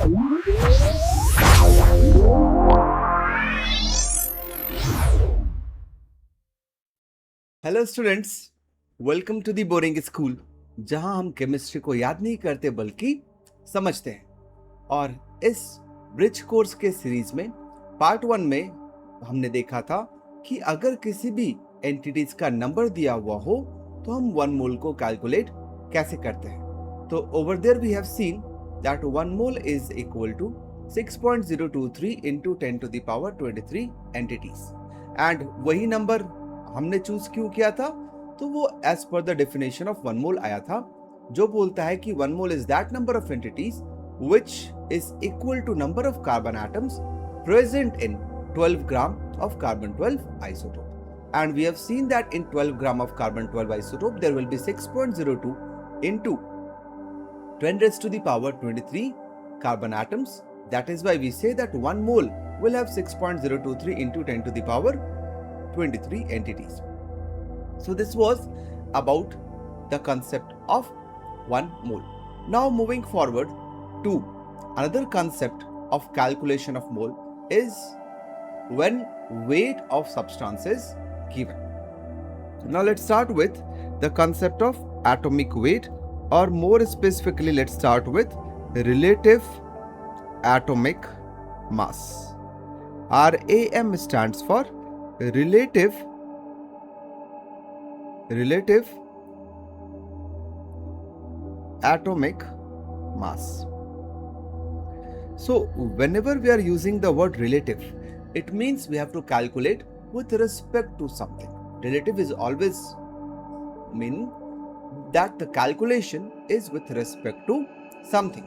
Hello students, welcome to the boring school, जहां हम chemistry को याद नहीं करते बल्कि समझते हैं। और इस ब्रिज कोर्स के सीरीज में पार्ट 1 में हमने देखा था कि अगर किसी भी एंटिटीज का नंबर दिया हुआ हो तो हम 1 मोल को कैलकुलेट कैसे करते हैं। तो over there we have seen that 1 mole is equal to 6.023 into 10 to the power 23 entities. And वही नंबर हमने चूज क्यों किया था? तो वो as per the definition of 1 मोल आया था, जो बोलता है कि 1 mole is that number of entities which is equal to number of carbon atoms present in 12 gram of carbon 12 isotope. And we have seen that in 12 gram of carbon 12 isotope there will be 6.02 into 10 raised to the power 23 carbon atoms. That is why we say that 1 mole will have 6.023 into 10 to the power 23 entities. So this was about the concept of 1 mole. Now moving forward to another concept of calculation of mole is when weight of substance is given. Now let's start with the concept of atomic weight, or more specifically let's start with relative atomic mass. RAM stands for relative atomic mass. So whenever we are using the word relative, it means we have to calculate with respect to something. Relative is always mean that the calculation is with respect to something.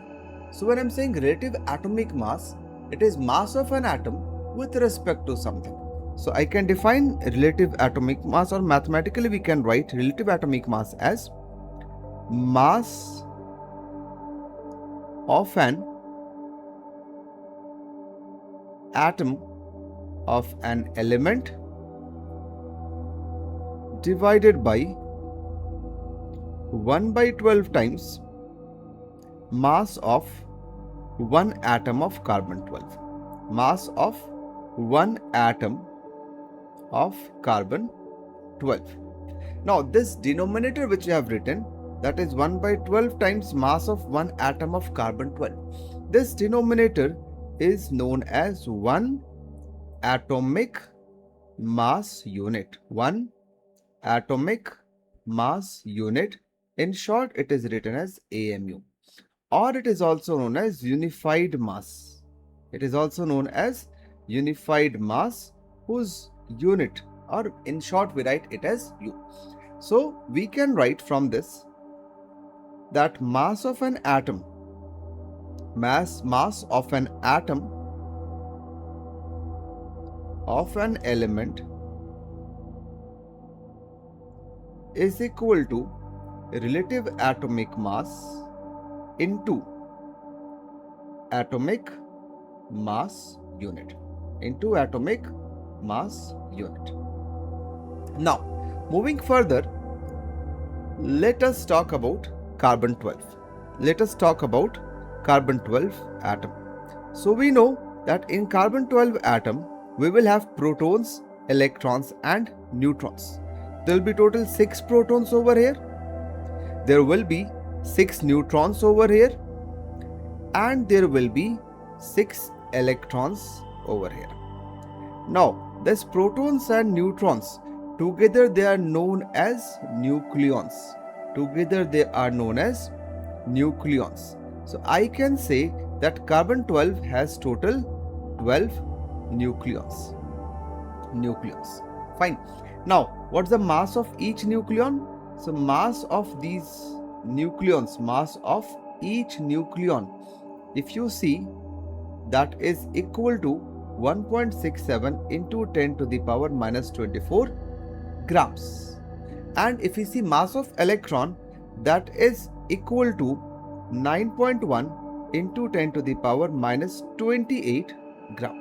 So when I'm saying relative atomic mass, it is mass of an atom with respect to something. So I can define relative atomic mass, or mathematically we can write relative atomic mass as mass of an atom of an element divided by 1 by 12 times mass of 1 atom of carbon 12. Mass of 1 atom of carbon 12. Now this denominator which I have written, that is 1 by 12 times mass of 1 atom of carbon 12. This denominator is known as 1 atomic mass unit. 1 atomic mass unit. In short, it is written as AMU, or it is also known as unified mass. It is also known as unified mass, whose unit, or in short we write it as U. So we can write from this that mass of an atom, mass of an atom of an element is equal to relative atomic mass into atomic mass unit, Now moving further, let us talk about carbon 12. Let us talk about carbon 12 atom. So we know that in carbon 12 atom we will have protons, electrons and neutrons. There will be total 6 protons over here. There will be 6 neutrons over here, and there will be 6 electrons over here. Now these protons and neutrons together they are known as nucleons. So I can say that carbon 12 has total 12 nucleons. Fine. Now what's the mass of each nucleon? So mass of these nucleons, each nucleon, if you see, that is equal to 1.67 into 10 to the power minus 24 grams. And if you see mass of electron, that is equal to 9.1 into 10 to the power minus 28 gram.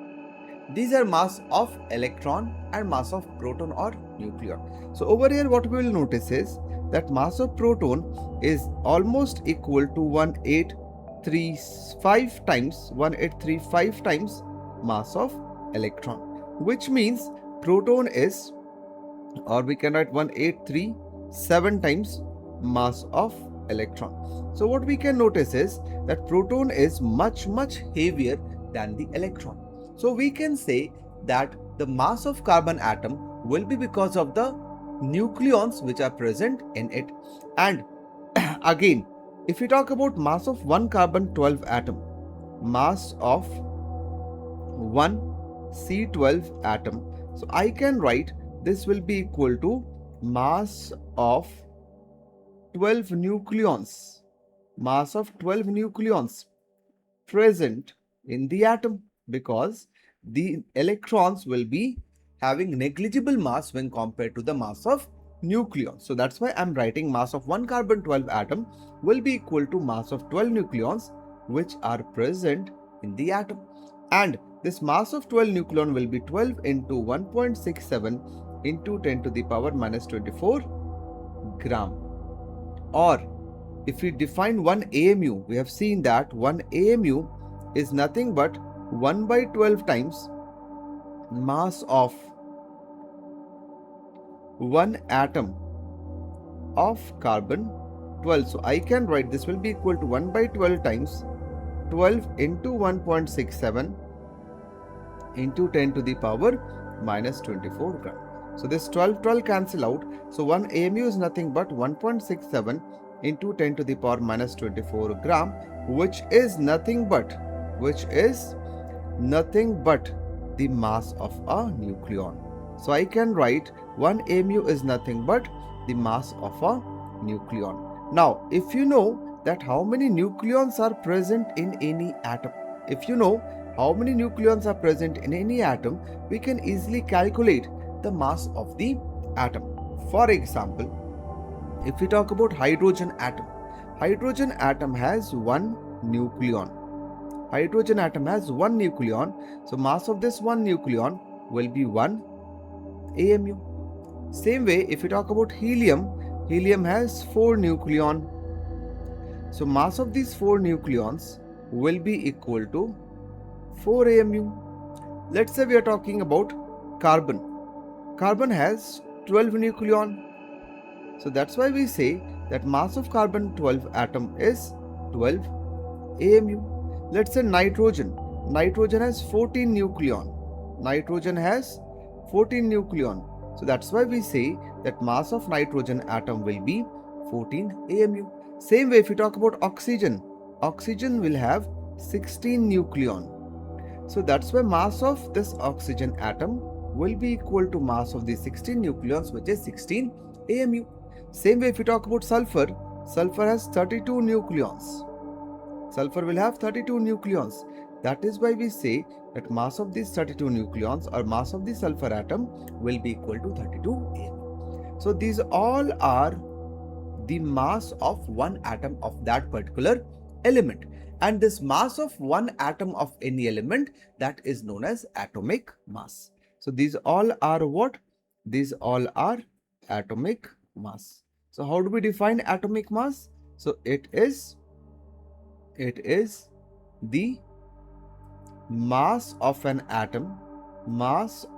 These are mass of electron and mass of proton or nucleon. So over here what we will notice is that mass of proton is almost equal to 1835 times mass of electron, which means proton is, or we can write 1837 times mass of electron. So what we can notice is that proton is much heavier than the electron. So we can say that the mass of carbon atom will be because of the nucleons which are present in it. And again, if we talk about mass of one carbon 12 atom, mass of one C12 atom, so I can write this will be equal to mass of 12 nucleons, mass of 12 nucleons present in the atom, because the electrons will be having negligible mass when compared to the mass of nucleons. So that's why I'm writing mass of one carbon 12 atom will be equal to mass of 12 nucleons which are present in the atom. And this mass of 12 nucleon will be 12 into 1.67 into 10 to the power minus 24 gram. Or if we define 1 AMU, we have seen that 1 AMU is nothing but 1 by 12 times mass of one atom of carbon 12. So I can write this will be equal to 1 by 12 times 12 into 1.67 into 10 to the power minus 24 gram. So this 12 cancel out. So 1 AMU is nothing but 1.67 into 10 to the power minus 24 gram, which is nothing but the mass of a nucleon. So I can write 1 AMU is nothing but the mass of a nucleon. Now, if you know that how many nucleons are present in any atom, if you know how many nucleons are present in any atom, we can easily calculate the mass of the atom. For example, if we talk about hydrogen atom has one nucleon. Hydrogen atom has one nucleon. So mass of this one nucleon will be 1 AMU. Same way, if we talk about helium has 4 nucleon. So mass of these 4 nucleons will be equal to 4 AMU. Let's say we are talking about carbon. Carbon has 12 nucleon. So that's why we say that mass of carbon 12 atom is 12 AMU. Let's say nitrogen. Nitrogen has 14 nucleon. So that's why we say that mass of nitrogen atom will be 14 AMU. Same way, if we talk about oxygen will have 16 nucleon. So that's why mass of this oxygen atom will be equal to mass of the 16 nucleons, which is 16 AMU. Same way, if we talk about sulfur has 32 nucleons. Sulfur will have 32 nucleons. That is why we say that mass of these 32 nucleons or mass of the sulfur atom will be equal to 32 AMU. So these all are the mass of one atom of that particular element. And this mass of one atom of any element, that is known as atomic mass. So these all are what? These all are atomic mass. So how do we define atomic mass? So it is the mass of an atom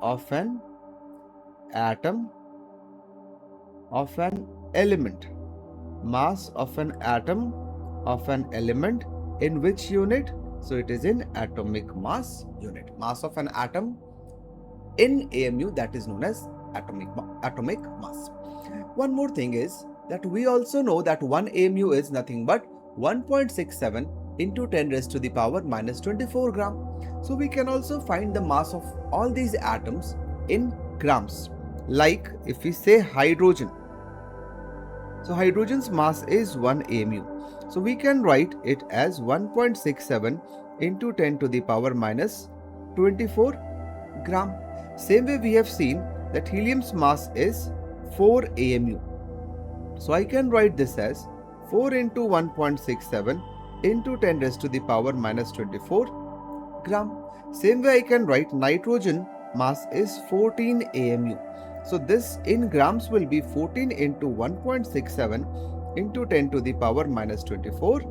of an element. Mass of an atom of an element in which unit? So it is in atomic mass unit. Mass of an atom in AMU, that is known as atomic mass. One more thing is that we also know that 1 AMU is nothing but 1.67 into 10 raised to the power minus 24 gram. So we can also find the mass of all these atoms in grams. Like if we say hydrogen, so hydrogen's mass is 1 AMU. So we can write it as 1.67 into 10 to the power minus 24 gram. Same way, we have seen that helium's mass is 4 AMU. So I can write this as 4 into 1.67 into 10 raised to the power minus 24 gram. Same way, I can write nitrogen mass is 14 AMU. So this in grams will be 14 into 1.67 into 10 to the power minus 24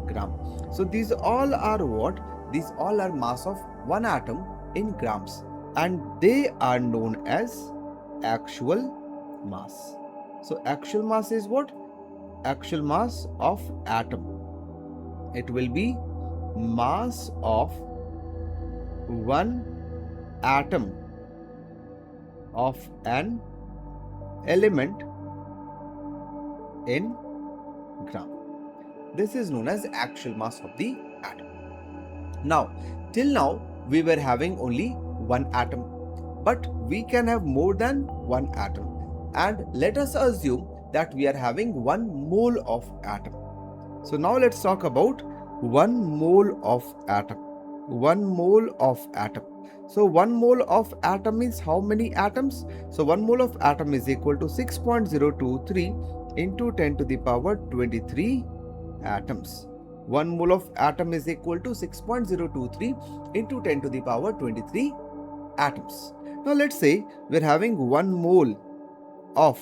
gram. So these all are what? These all are mass of one atom in grams, and they are known as actual mass. So actual mass is what? Actual mass of atom. It will be mass of one atom of an element in gram. This is known as actual mass of the atom. Now, till now, we were having only one atom, but we can have more than one atom. And let us assume that we are having 1 mole of atom. So now let's talk about 1 mole of atom. 1 mole of atom. So 1 mole of atom means how many atoms? So 1 mole of atom is equal to 6.023 into 10 to the power 23 atoms. 1 mole of atom is equal to 6.023 into 10 to the power 23 atoms. Now let's say we're having 1 mole of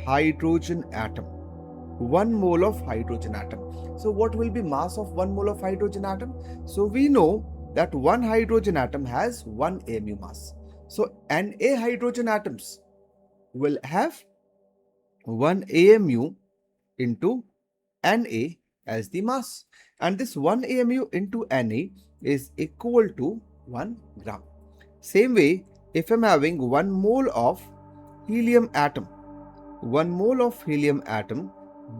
hydrogen atom. 1 mole of hydrogen atom. So what will be mass of 1 mole of hydrogen atom? So we know that one hydrogen atom has 1 AMU mass. So Na hydrogen atoms will have 1 AMU into Na as the mass, and this 1 AMU into Na is equal to 1 gram. Same way, if I'm having 1 mole of helium atom, 1 mole of helium atom,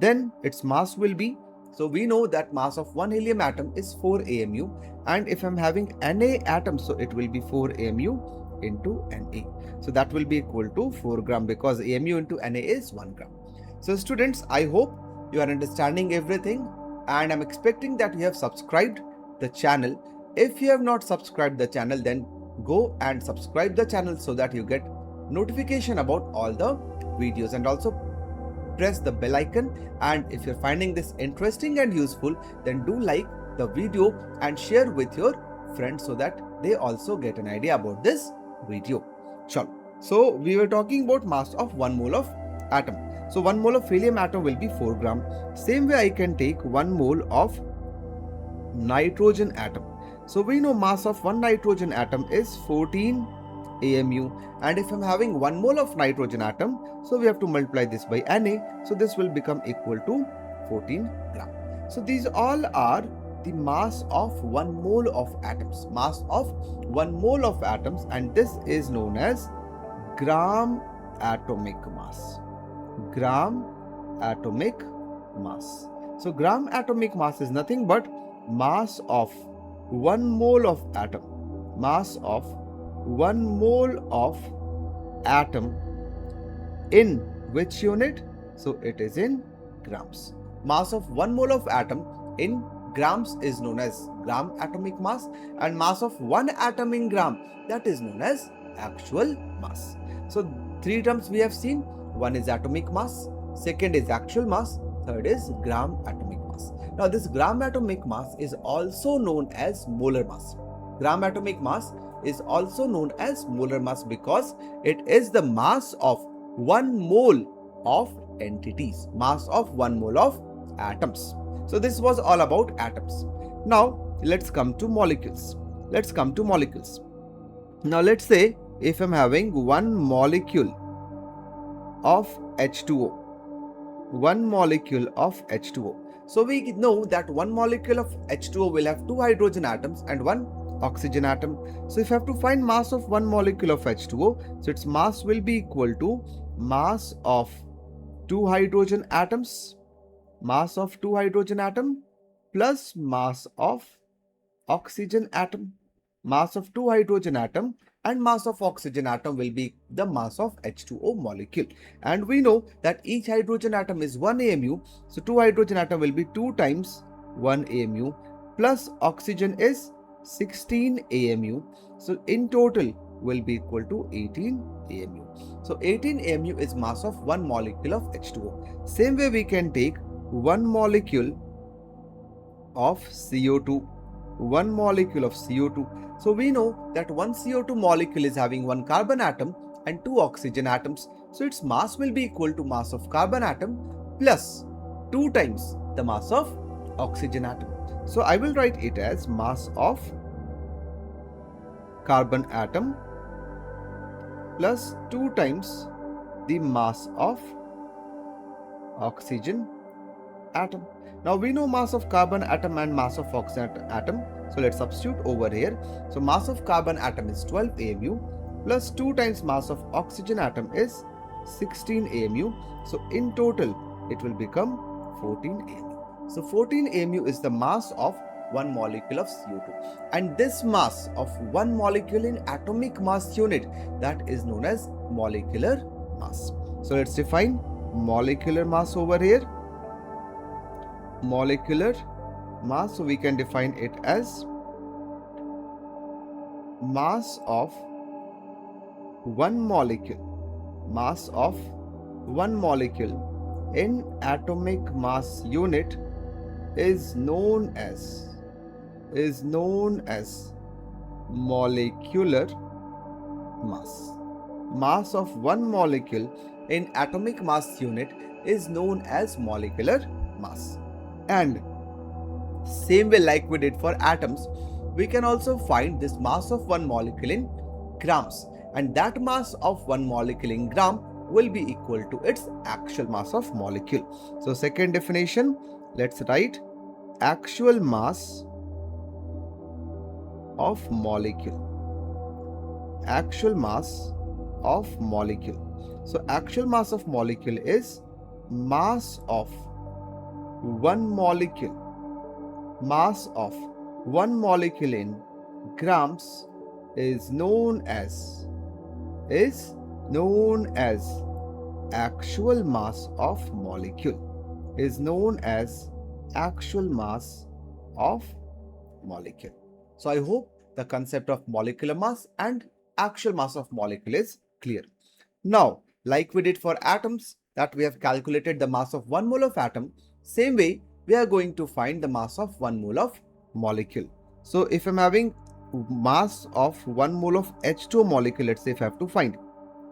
then its mass will be, so we know that mass of 1 helium atom is 4 AMU, and if I'm having Na atom, so it will be 4 AMU into Na. So that will be equal to 4 gram, because AMU into Na is 1 gram. So students, I hope you are understanding everything, and I'm expecting that you have subscribed the channel. If you have not subscribed the channel, then go and subscribe the channel so that you get notification about all the videos, and also press the bell icon. And if you're finding this interesting and useful, then do like the video and share with your friends so that they also get an idea about this video. Sure. So we were talking about mass of 1 mole of atom. So 1 mole of helium atom will be 4 gram. Same way I can take 1 mole of nitrogen atom. So we know mass of one nitrogen atom is 14 AMU, and if I'm having 1 mole of nitrogen atom, so we have to multiply this by Na, so this will become equal to 14 gram. So these all are the mass of 1 mole of atoms, mass of 1 mole of atoms, and this is known as gram atomic mass. Gram atomic mass. So gram atomic mass is nothing but mass of 1 mole of atom, mass of 1 mole of atom in which unit? So it is in grams. Mass of 1 mole of atom in grams is known as gram atomic mass, and mass of 1 atom in gram, that is known as actual mass. So 3 terms we have seen. One is atomic mass, second is actual mass, third is gram atomic mass. Now this gram atomic mass is also known as molar mass. Gram atomic mass is also known as molar mass because it is the mass of 1 mole of entities, mass of 1 mole of atoms. So this was all about atoms. Now let's come to molecules. Now let's say if I'm having 1 molecule of H2O, 1 molecule of H2O. So we know that 1 molecule of H2O will have 2 hydrogen atoms and 1 oxygen atom. So if I have to find mass of 1 molecule of H2O, so its mass will be equal to mass of 2 hydrogen atoms, plus mass of oxygen atom. Mass of 2 hydrogen atom and mass of oxygen atom will be the mass of H2O molecule. And we know that each hydrogen atom is 1 AMU. So 2 hydrogen atom will be 2 times 1 AMU plus oxygen is 16 AMU. So in total will be equal to 18 AMU. So 18 AMU is mass of 1 molecule of H2O. Same way we can take 1 molecule of CO2. 1 molecule of CO2. So we know that 1 CO2 molecule is having 1 carbon atom and 2 oxygen atoms. So its mass will be equal to mass of carbon atom plus 2 times the mass of oxygen atom. So I will write it as mass of carbon atom plus 2 times the mass of oxygen atom. Now we know mass of carbon atom and mass of oxygen atom. So let's substitute over here. So mass of carbon atom is 12 AMU plus 2 times mass of oxygen atom is 16 AMU. So in total it will become 14 AMU. So 14 AMU is the mass of one molecule of CO2, and this mass of one molecule in atomic mass unit, that is known as molecular mass. So let's define molecular mass over here. Molecular mass, so we can define it as mass of one molecule, mass of one molecule in atomic mass unit is known as molecular mass. Mass of one molecule in atomic mass unit is known as molecular mass. And same way like we did for atoms, we can also find this mass of one molecule in grams, and that mass of one molecule in gram will be equal to its actual mass of molecule. So second definition, let's write actual mass of molecule. Actual mass of molecule. So actual mass of molecule is mass of one molecule. Mass of one molecule in grams is known as actual mass of molecule. Is known as actual mass of molecule. So I hope the concept of molecular mass and actual mass of molecule is clear. Now, like we did for atoms, that we have calculated the mass of 1 mole of atom, same way we are going to find the mass of 1 mole of molecule. So if I'm having mass of 1 mole of H2O molecule, let's say if I have to find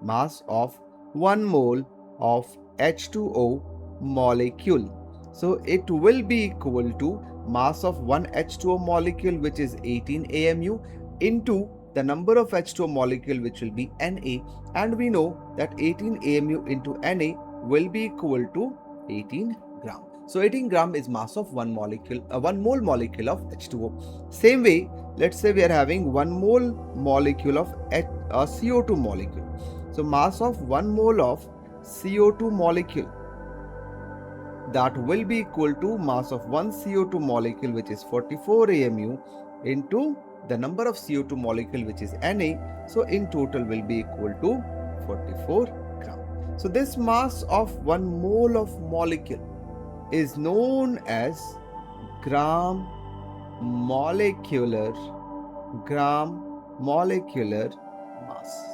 mass of 1 mole of H2O molecule, so it will be equal to mass of one H2O molecule, which is 18 AMU, into the number of H2O molecule, which will be Na, and we know that 18 AMU into Na will be equal to 18 gram. So 18 gram is mass of one molecule, 1 mole molecule of H2O. Same way, let's say we are having 1 mole molecule of CO2 molecule. So mass of 1 mole of CO2 molecule, that will be equal to mass of one CO2 molecule, which is 44 AMU, into the number of CO2 molecule, which is Na. So in total will be equal to 44 gram. So this mass of 1 mole of molecule is known as gram molecular mass.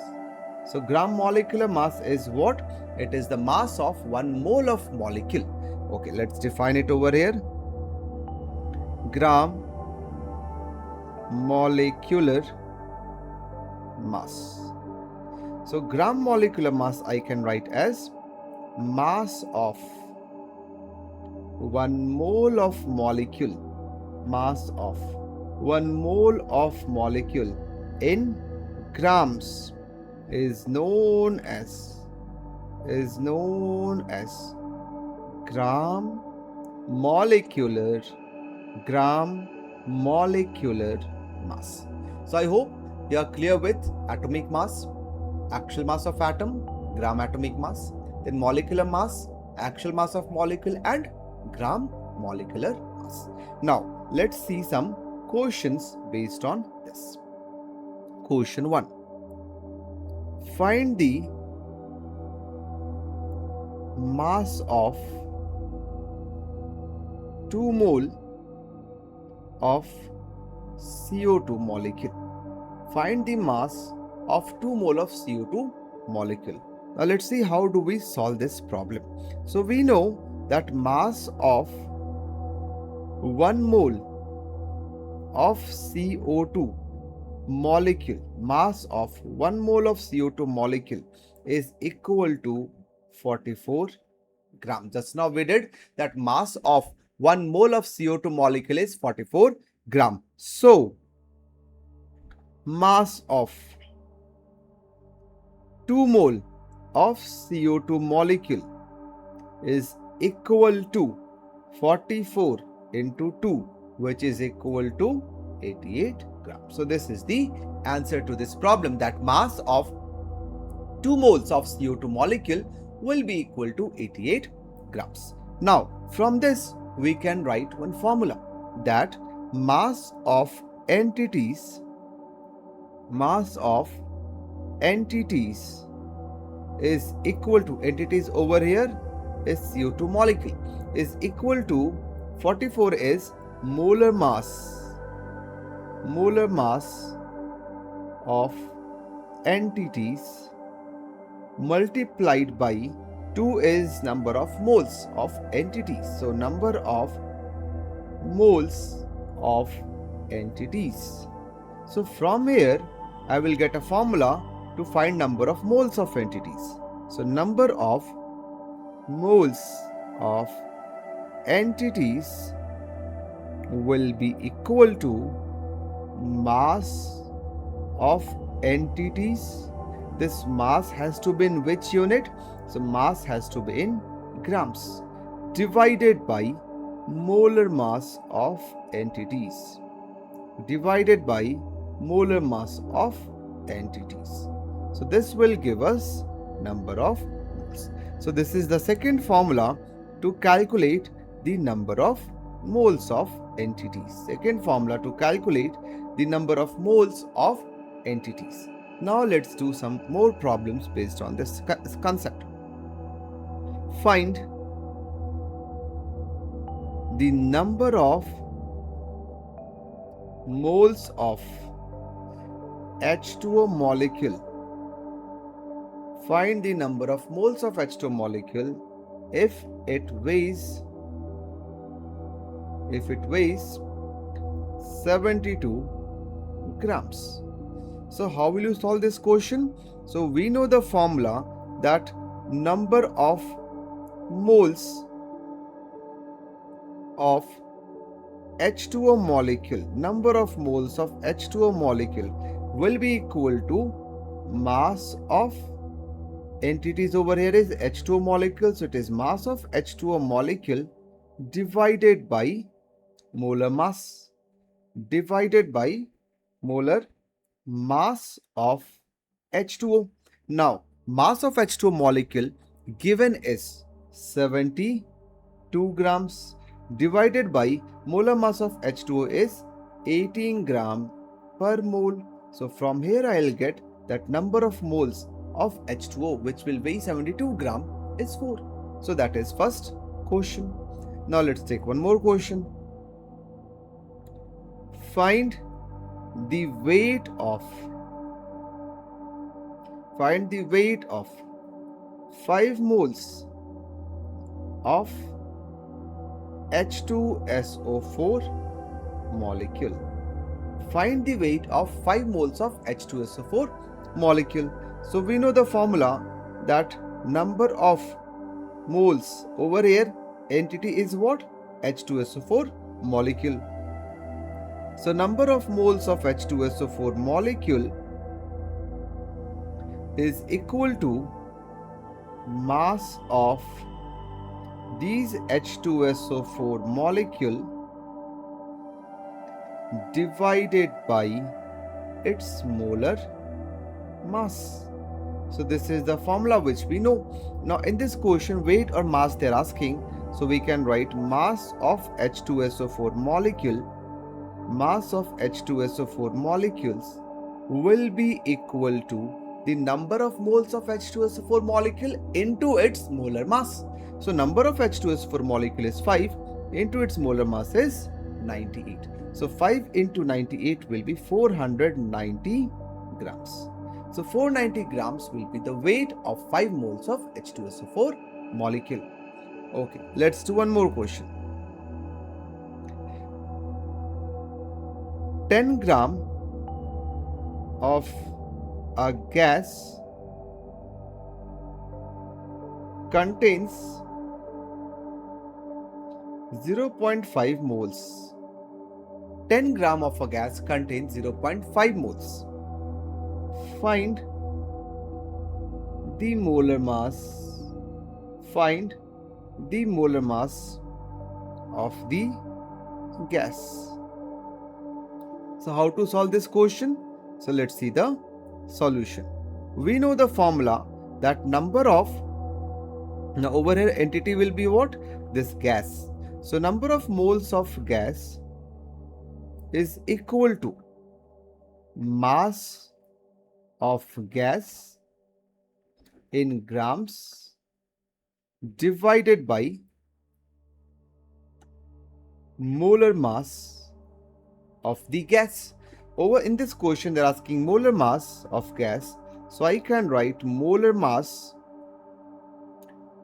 So gram molecular mass is what? It is the mass of 1 mole of molecule. Okay, let's define it over here. Gram molecular mass. So gram molecular mass I can write as mass of 1 mole of molecule. Mass of 1 mole of molecule in grams is known as gram molecular mass. So I hope you are clear with atomic mass, actual mass of atom, gram atomic mass, then molecular mass, actual mass of molecule, and gram molecular mass. Now let's see some questions based on this. Question 1. Find the mass of 2 mole of CO2 molecule. Find the mass of 2 mole of CO2 molecule. Now let's see how do we solve this problem. So we know that mass of 1 mole of CO2 molecule, mass of 1 mole of CO2 molecule is equal to 44 gram. Just now we did that mass of 1 mole of CO2 molecule is 44 gram. So, mass of 2 mole of CO2 molecule is equal to 44 into 2, which is equal to 88 grams. So this is the answer to this problem, that mass of 2 moles of CO2 molecule will be equal to 88 grams. Now, from this, we can write one formula, that mass of entities is equal to, entities over here is CO2 molecule, is equal to 44 is molar mass of entities multiplied by 2 is number of moles of entities. So number of moles of entities. So from here I will get a formula to find number of moles of entities. So number of moles of entities will be equal to mass of entities. This mass has to be in which unit? So mass has to be in grams, divided by molar mass of entities, divided by molar mass of entities. So this will give us number of moles. So this is the second formula to calculate the number of moles of entities. Second formula to calculate the number of moles of entities. Now let's do some more problems based on this concept. Find the number of moles of H2O molecule. Find the number of moles of H2O molecule if it weighs 72 grams. So how will you solve this question? So we know the formula, that number of moles of H2O molecule, number of moles of H2O molecule will be equal to mass of entities. Over here is H2O molecule, so it is mass of H2O molecule divided by molar mass, divided by molar mass of H2O. Now, mass of H2O molecule given is 72 grams, divided by molar mass of H2O is 18 gram per mole. So from here I will get that number of moles of H2O which will weigh 72 gram is 4. So that is first question. Now let's take one more question. Find the weight of 5 moles of H2SO4 molecule. Find the weight of 5 moles of H2SO4 molecule. So we know the formula, that number of moles over here, entity is what? H2SO4 molecule. So number of moles of H2SO4 molecule is equal to mass of these H2SO4 molecule divided by its molar mass. So this is the formula which we know. Now in this question, weight or mass they are asking, so we can write mass of H2SO4 molecule, mass of H2SO4 molecules will be equal to the number of moles of H2SO4 molecule into its molar mass. So number of H2SO4 molecule is 5, into its molar mass is 98. So 5 into 98 will be 490 grams. So 490 grams will be the weight of 5 moles of H2SO4 molecule. Okay, let's do one more question. 10 gram of a gas contains 0.5 moles. 10 gram of a gas contains 0.5 moles. Find the molar mass. Find the molar mass of the gas. So how to solve this question? So let's see the solution. We know the formula that number of, now over here entity will be what? This gas. So number of moles of gas is equal to mass of gas in grams divided by molar mass of the gas. Over in this question they're asking molar mass of gas, so I can write molar mass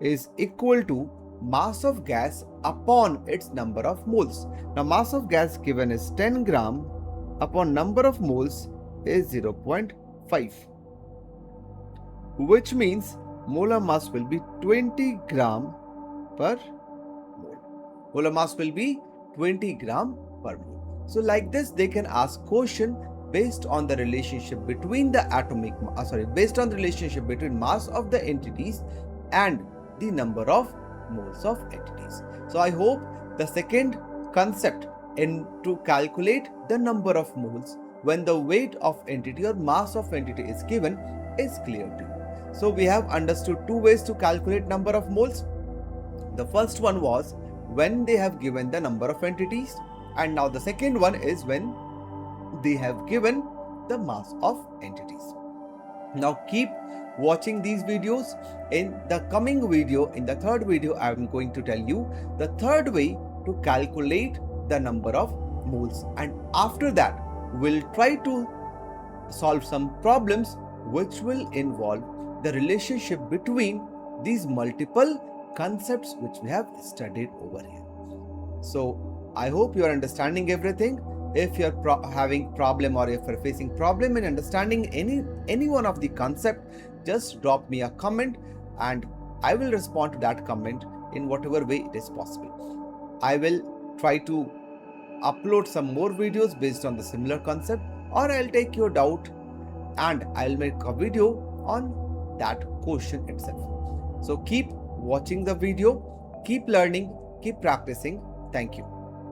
is equal to mass of gas upon its number of moles. Now mass of gas given is 10 gram upon number of moles is 0.5, which means molar mass will be 20 gram per mole. Molar mass will be 20 gram per mole. So like this they can ask question based on the relationship between the based on the relationship between mass of the entities and the number of moles of entities. So I hope the second concept in to calculate the number of moles when the weight of entity or mass of entity is given is clear to you. So we have understood two ways to calculate number of moles. The first one was when they have given the number of entities, and now the second one is when they have given the mass of entities. Now keep watching these videos. In the coming video, in the third video, I am going to tell you the third way to calculate the number of moles, and after that we'll try to solve some problems which will involve the relationship between these multiple concepts which we have studied over here. So I hope you are understanding everything. If you are having problem or if you are facing problem in understanding any one of the concept, just drop me a comment and I will respond to that comment in whatever way it is possible. I will try to upload some more videos based on the similar concept, or I'll take your doubt and I'll make a video on that question itself. So keep watching the video, keep learning, keep practicing. Thank you.